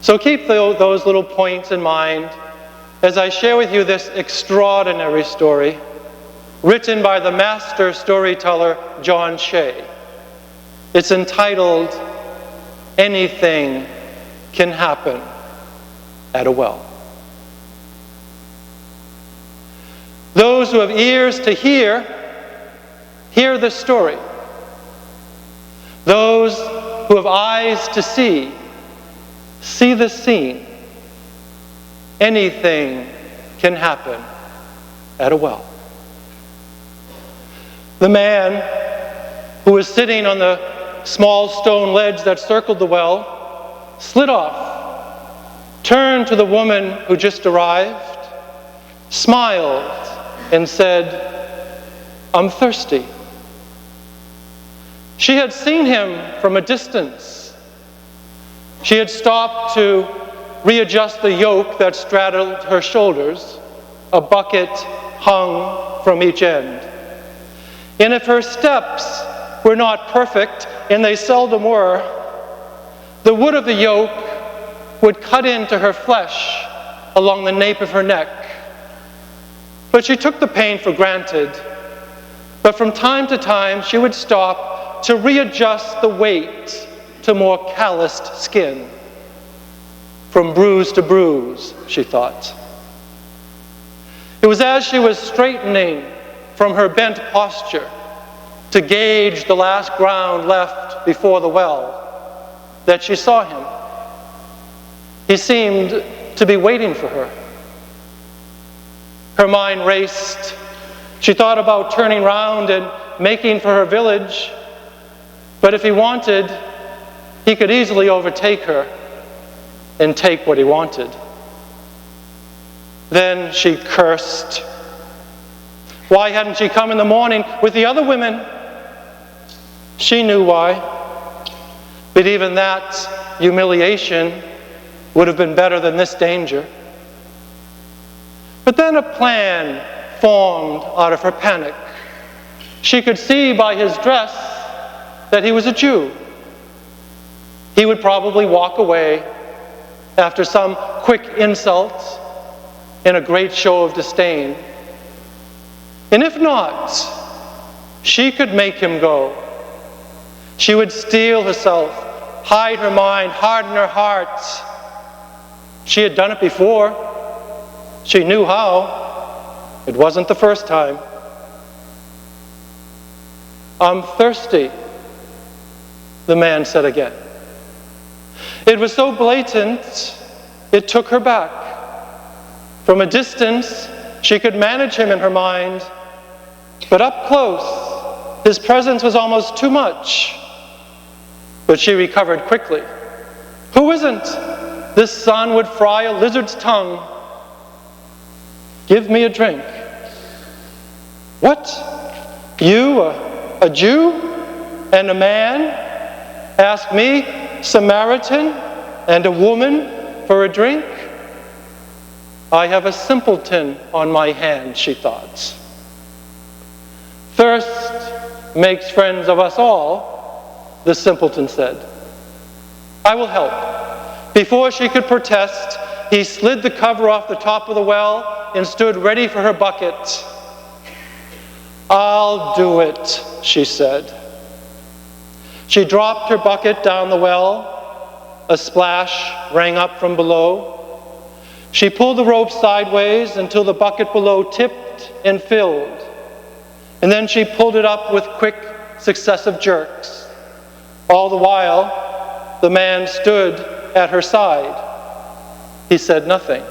So keep those little points in mind as I share with you this extraordinary story written by the master storyteller John Shea. It's entitled, Anything Can Happen at a Well. Those who have ears to hear, hear this story. Those who have eyes to see, see this scene. Anything can happen at a well. The man who was sitting on the small stone ledge that circled the well slid off, turned to the woman who just arrived, smiled, and said, "I'm thirsty." She had seen him from a distance. She had stopped to readjust the yoke that straddled her shoulders. A bucket hung from each end. And if her steps were not perfect, and they seldom were, the wood of the yoke would cut into her flesh along the nape of her neck. But she took the pain for granted. But from time to time, she would stop to readjust the weight to more calloused skin. From bruise to bruise, she thought. It was as she was straightening from her bent posture to gauge the last ground left before the well that she saw him. He seemed to be waiting for her. Her mind raced. She thought about turning round and making for her village, but if he wanted, he could easily overtake her and take what he wanted. Then she cursed. Why hadn't she come in the morning with the other women? She knew why. But even that humiliation would have been better than this danger. But then a plan formed out of her panic. She could see by his dress that he was a Jew. He would probably walk away after some quick insult and a great show of disdain. And if not, she could make him go. She would steel herself, hide her mind, harden her heart. She had done it before. She knew how. It wasn't the first time. "I'm thirsty," the man said again. It was so blatant, it took her back. From a distance, she could manage him in her mind, but up close, his presence was almost too much. But she recovered quickly. "Who isn't? This sun would fry a lizard's tongue. Give me a drink." "What? You, a Jew and a man, ask me, Samaritan and a woman, for a drink? I have a simpleton on my hands," she thought. "Thirst makes friends of us all," the simpleton said. "I will help." Before she could protest, he slid the cover off the top of the well and stood ready for her bucket. "I'll do it," she said. She dropped her bucket down the well. A splash rang up from below. She pulled the rope sideways until the bucket below tipped and filled. And then she pulled it up with quick, successive jerks. All the while, the man stood at her side. He said nothing.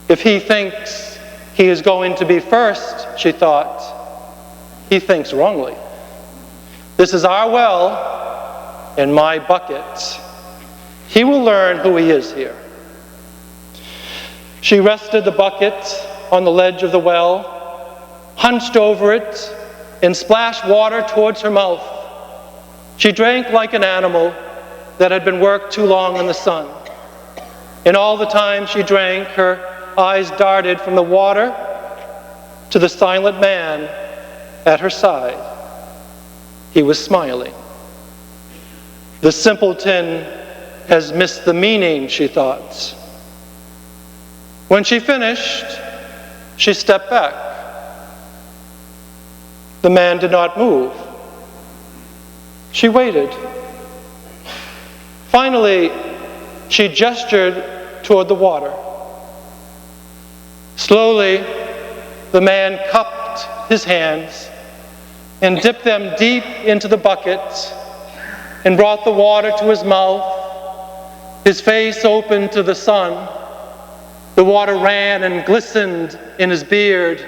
If he thinks he is going to be first, she thought, he thinks wrongly. This is our well and my bucket. He will learn who he is here. She rested the bucket on the ledge of the well, hunched over it, and splashed water towards her mouth. She drank like an animal that had been worked too long in the sun. And all the time she drank, her eyes darted from the water to the silent man at her side. He was smiling. The simpleton has missed the meaning, she thought. When she finished, she stepped back. The man did not move. She waited. Finally, she gestured toward the water. Slowly, the man cupped his hands and dipped them deep into the bucket and brought the water to his mouth. His face open to the sun. The water ran and glistened in his beard.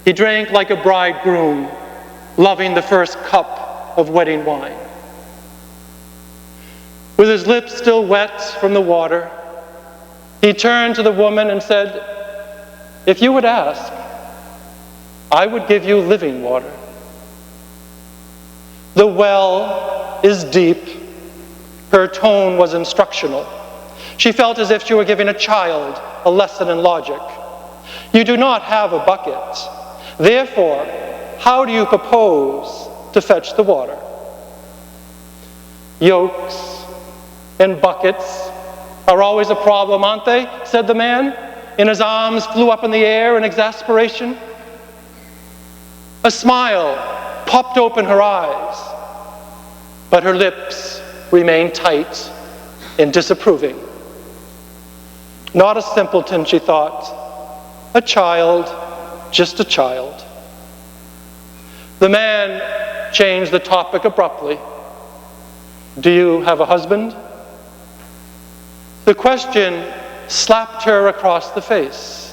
He drank like a bridegroom, loving the first cup of wedding wine. With his lips still wet from the water, he turned to the woman and said, "If you would ask, I would give you living water. The well is deep." Her tone was instructional. She felt as if she were giving a child a lesson in logic. "You do not have a bucket. Therefore, how do you propose to fetch the water?" "Yokes and buckets are always a problem, aren't they?" said the man, and his arms flew up in the air in exasperation. A smile popped open her eyes, but her lips remained tight and disapproving. Not a simpleton, she thought. A child, just a child. The man changed the topic abruptly. "Do you have a husband?" The question slapped her across the face.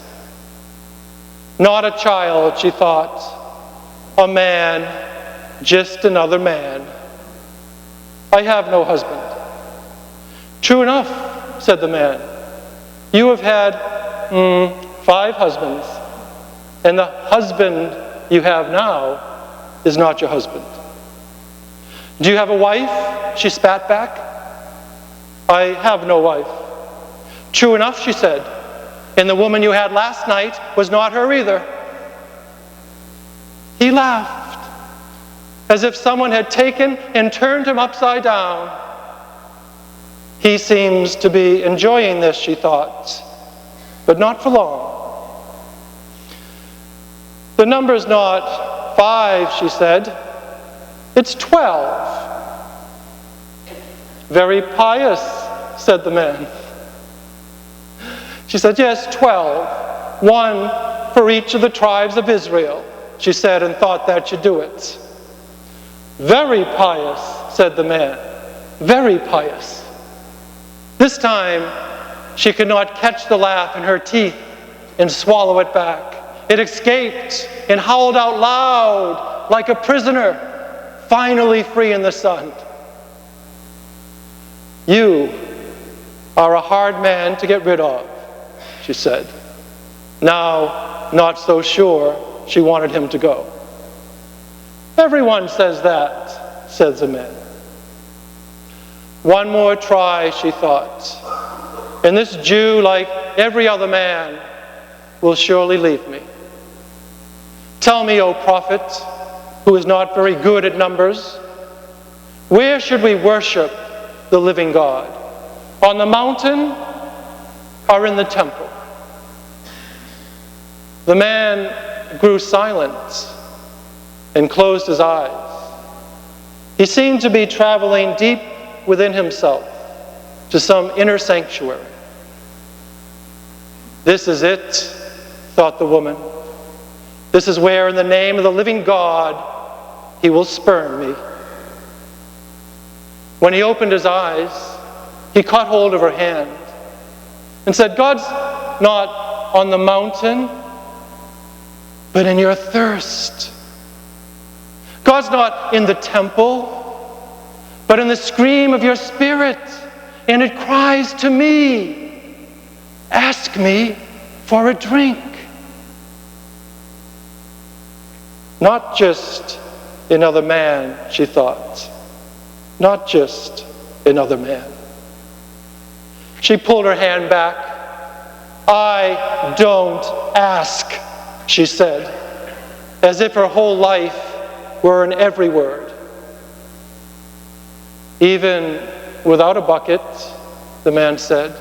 Not a child, she thought. A man, just another man. "I have no husband." "True enough," said the man. "You have had 5 husbands, and the husband you have now is not your husband." "Do you have a wife?" she spat back. "I have no wife." "True enough," she said, "and the woman you had last night was not her either." He laughed, as if someone had taken and turned him upside down. He seems to be enjoying this, she thought, but not for long. "The number's not 5, she said. "It's 12. "Very pious," said the man. She said, "Yes, 12. 1 for each of the tribes of Israel," she said, and thought that should do it. "Very pious," said the man. "Very pious." This time, she could not catch the laugh in her teeth and swallow it back. It escaped and howled out loud like a prisoner, finally free in the sun. "You are a hard man to get rid of," she said. Now, not so sure she wanted him to go. "Everyone says that," said the man. One more try, she thought, and this Jew, like every other man, will surely leave me. "Tell me, O prophet, who is not very good at numbers, where should we worship the living God? On the mountain or in the temple?" The man grew silent and closed his eyes. He seemed to be traveling deep within himself to some inner sanctuary. "This is it," thought the woman. "This is where, in the name of the living God, he will spurn me." When he opened his eyes, he caught hold of her hand and said, "God's not on the mountain, but in your thirst. God's not in the temple, but in the scream of your spirit, and it cries to me, 'Ask me for a drink.'" Not just another man, she thought. Not just another man. She pulled her hand back. "I don't ask," she said, as if her whole life were in every word. Even without a bucket, the man said.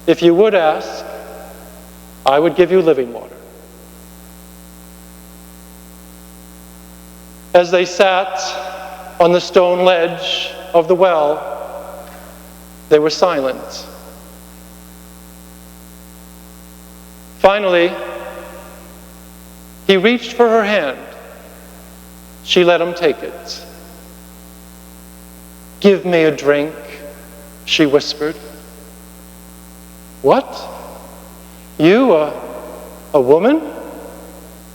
If you would ask, I would give you living water. As they sat on the stone ledge of the well, they were silent. Finally, he reached for her hand. She let him take it. Give me a drink, she whispered. What? You, a woman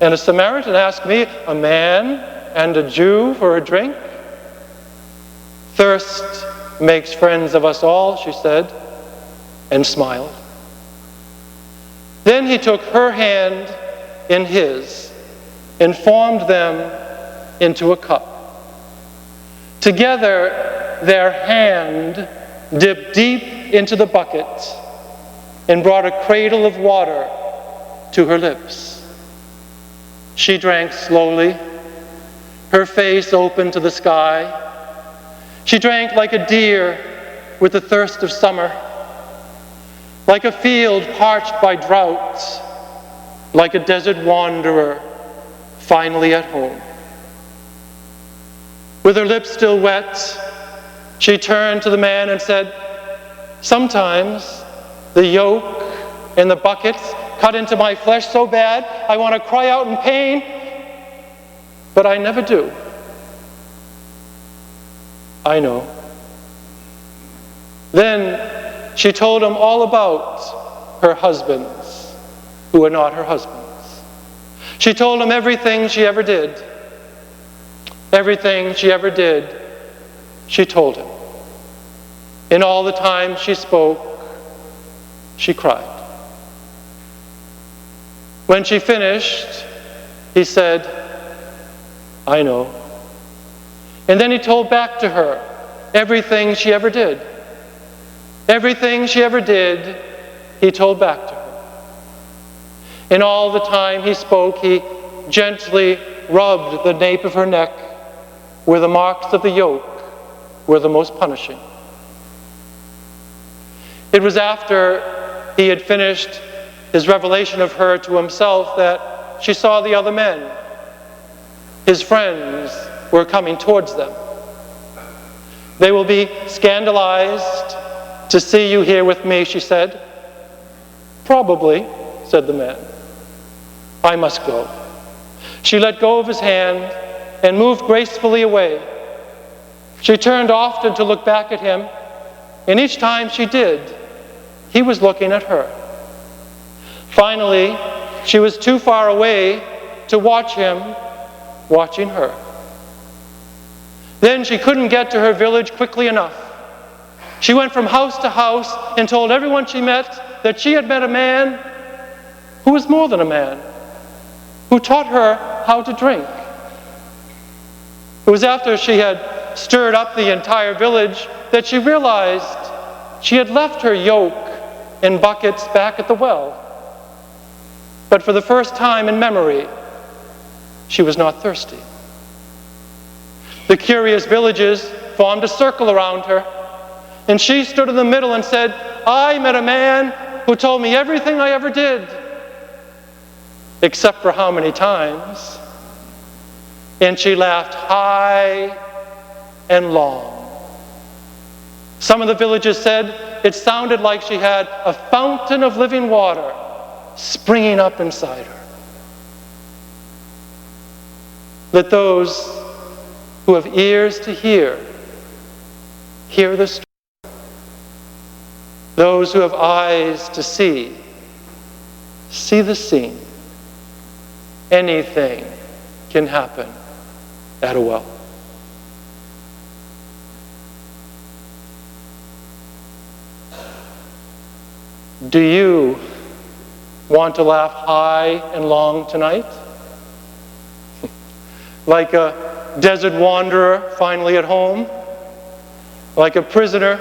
and a Samaritan, ask me, a man and a Jew, for a drink? Thirst makes friends of us all, she said, and smiled. Then he took her hand in his and formed them into a cup. Together, their hand dipped deep into the bucket and brought a cradle of water to her lips. She drank slowly, her face open to the sky. She drank like a deer with the thirst of summer, like a field parched by drought, like a desert wanderer finally at home. With her lips still wet, she turned to the man and said, sometimes the yoke and the buckets cut into my flesh so bad I want to cry out in pain, but I never do. I know. Then she told him all about her husbands who were not her husbands. She told him everything she ever did. Everything she ever did, she told him. In all the time she spoke, she cried. When she finished, he said, I know. And then he told back to her everything she ever did. Everything she ever did, he told back to her. In all the time he spoke, he gently rubbed the nape of her neck where the marks of the yoke were the most punishing. It was after he had finished his revelation of her to himself that she saw the other men. His friends were coming towards them. They will be scandalized to see you here with me, she said. Probably, said the man. I must go. She let go of his hand and moved gracefully away. She turned often to look back at him, and each time she did, he was looking at her. Finally, she was too far away to watch him watching her. Then she couldn't get to her village quickly enough. She went from house to house and told everyone she met that she had met a man who was more than a man, who taught her how to drink. It was after she had stirred up the entire village that she realized she had left her yoke and buckets back at the well. But for the first time in memory, she was not thirsty. The curious villagers formed a circle around her, and she stood in the middle and said, I met a man who told me everything I ever did, except for how many times. And she laughed high and long. Some of the villagers said it sounded like she had a fountain of living water springing up inside her. Let those who have ears to hear the story. Those who have eyes to see the scene. Anything can happen at a well. Do you want to laugh high and long tonight? Like a desert wanderer finally at home? Like a prisoner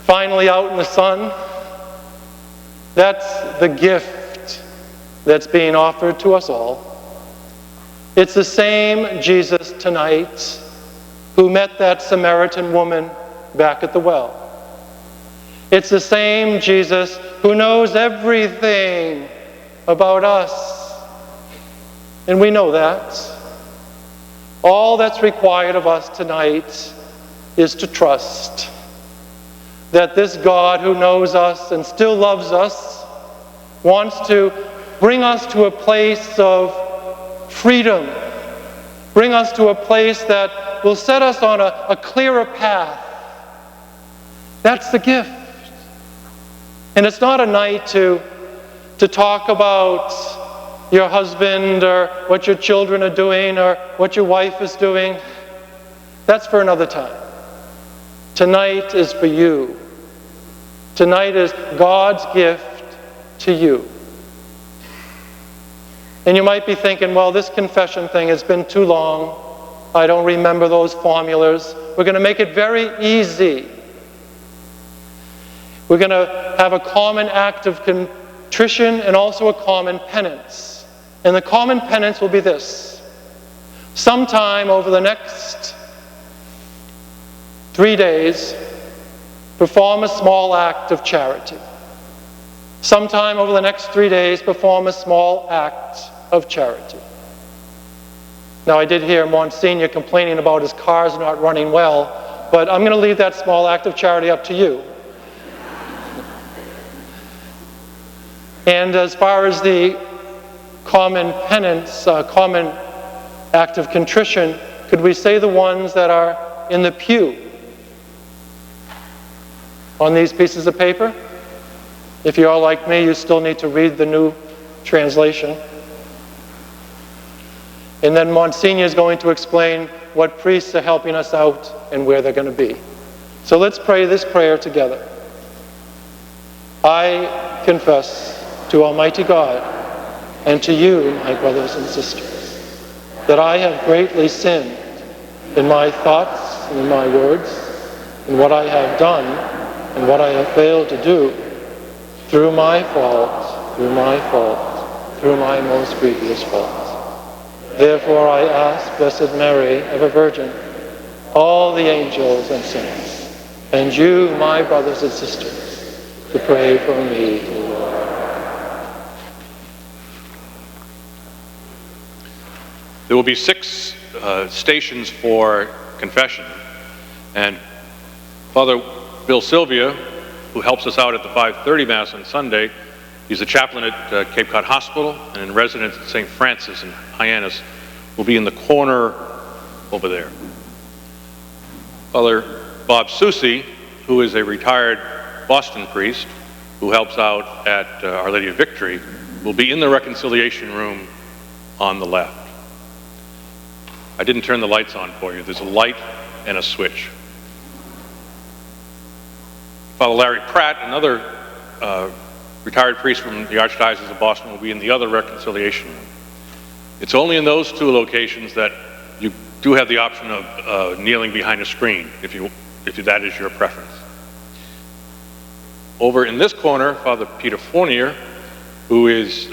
finally out in the sun? That's the gift that's being offered to us all. It's the same Jesus tonight who met that Samaritan woman back at the well. It's the same Jesus who knows everything about us. And we know that. All that's required of us tonight is to trust that this God who knows us and still loves us wants to bring us to a place of freedom, bring us to a place that will set us on a clearer path. That's the gift. And it's not a night to talk about your husband or what your children are doing or what your wife is doing. That's for another time. Tonight is for you. Tonight is God's gift to you. And you might be thinking, well, this confession thing has been too long. I don't remember those formulas. We're going to make it very easy. We're going to have a common act of contrition and also a common penance. And the common penance will be this. Sometime over the next 3 days, perform a small act of charity. Sometime over the next 3 days, perform a small act of charity. Now, I did hear Monsignor complaining about his cars not running well, but I'm going to leave that small act of charity up to you. And as far as the common penance, common act of contrition, could we say the ones that are in the pew on these pieces of paper? If you're all like me, you still need to read the new translation. And then Monsignor is going to explain what priests are helping us out and where they're going to be. So let's pray this prayer together. I confess to Almighty God and to you, my brothers and sisters, that I have greatly sinned in my thoughts and in my words, in what I have done and what I have failed to do, through my fault, through my most grievous fault. Therefore I ask Blessed Mary, ever Virgin, all the angels and saints, and you, my brothers and sisters, to pray for me, O Lord. There will be 6 stations for confession, and Father Bill Sylvia, who helps us out at the 5:30 Mass on Sunday, he's a chaplain at Cape Cod Hospital and in residence at St. Francis in Hyannis, will be in the corner over there. Father Bob Susi, who is a retired Boston priest who helps out at Our Lady of Victory, will be in the reconciliation room on the left. I didn't turn the lights on for you. There's a light and a switch. Father Larry Pratt, another retired priest from the Archdiocese of Boston, will be in the other reconciliation room. It's only in those 2 locations that you do have the option of kneeling behind a screen, if that is your preference. Over in this corner, Father Peter Fournier, who is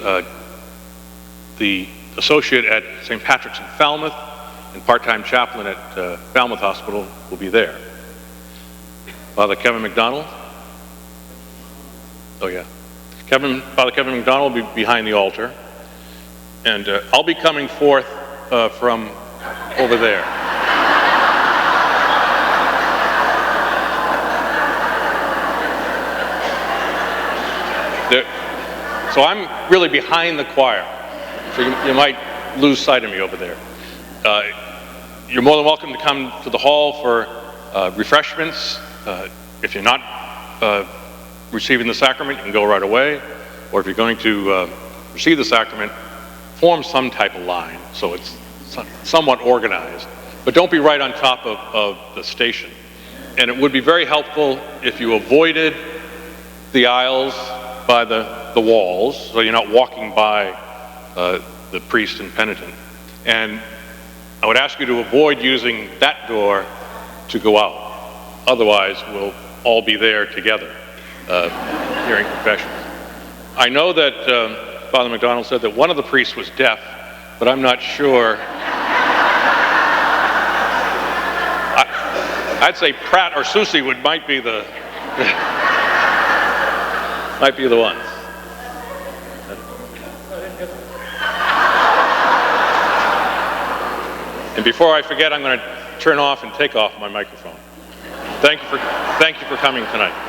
the associate at St. Patrick's in Falmouth and part-time chaplain at Falmouth Hospital, will be there. Father Kevin MacDonald. Oh yeah. Father Kevin MacDonald will be behind the altar. And I'll be coming forth from over there. So I'm really behind the choir. So you might lose sight of me over there. You're more than welcome to come to the hall for refreshments. If you're not receiving the sacrament, you can go right away. Or if you're going to receive the sacrament, form some type of line so it's somewhat organized. But don't be right on top of the station. And it would be very helpful if you avoided the aisles by the walls, so you're not walking by the priest and penitent. And I would ask you to avoid using that door to go out. Otherwise, we'll all be there together hearing confessions. I know that Father MacDonald said that one of the priests was deaf, but I'm not sure. I'd say Pratt or Susie might be the might be the ones. And before I forget, I'm going to turn off and take off my microphone. Thank you for coming tonight.